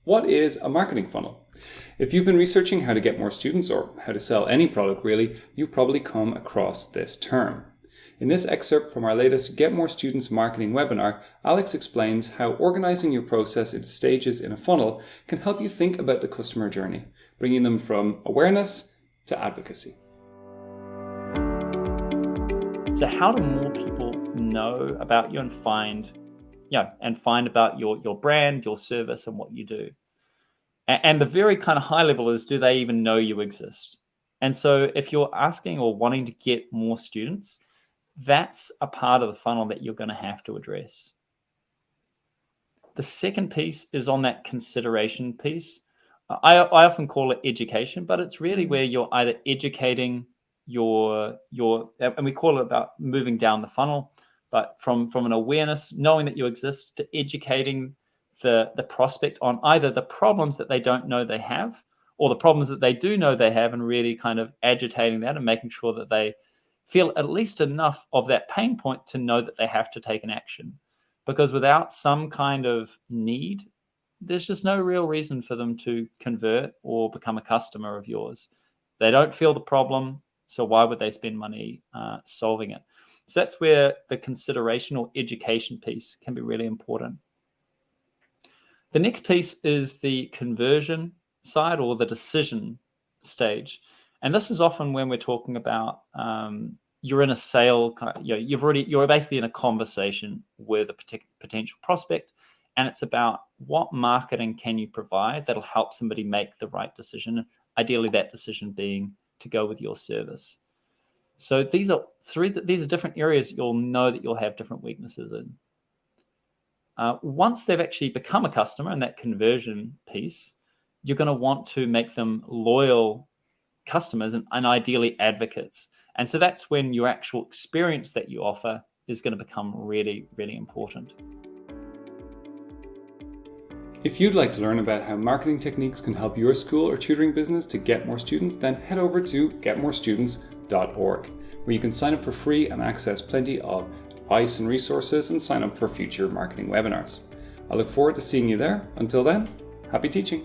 What is a marketing funnel? If you've been researching how to get more students or how to sell any product really, you've probably come across this term. In this excerpt from our latest Get More Students Marketing webinar, Alex explains how organizing your process into stages in a funnel can help you think about the customer journey, bringing them from awareness to advocacy. So how do more people know about you and find about your brand, your service, and what you do? And the very kind of high level is, do they even know you exist? And so if you're asking or wanting to get more students, that's a part of the funnel that you're going to have to address. The second piece is on that consideration piece. I often call it education, but it's really where you're either educating your and we call it about moving down the funnel, but from an awareness, knowing that you exist, to educating the prospect on either the problems that they don't know they have or the problems that they do know they have, and really kind of agitating that and making sure that they feel at least enough of that pain point to know that they have to take an action. Because without some kind of need, there's just no real reason for them to convert or become a customer of yours. They don't feel the problem, so why would they spend money solving it? So that's where the consideration or education piece can be really important. The next piece is the conversion side, or the decision stage. And this is often when we're talking about you're in a sale, you're basically in a conversation with a potential prospect, and it's about what marketing can you provide that'll help somebody make the right decision, ideally that decision being to go with your service. So these are different areas you'll know that you'll have different weaknesses in. Once they've actually become a customer in that conversion piece, you're going to want to make them loyal customers and ideally advocates. And so that's when your actual experience that you offer is going to become really, really important. If you'd like to learn about how marketing techniques can help your school or tutoring business to get more students, then head over to getmorestudents.org, where you can sign up for free and access plenty of advice and resources, and sign up for future marketing webinars. I look forward to seeing you there. Until then, happy teaching.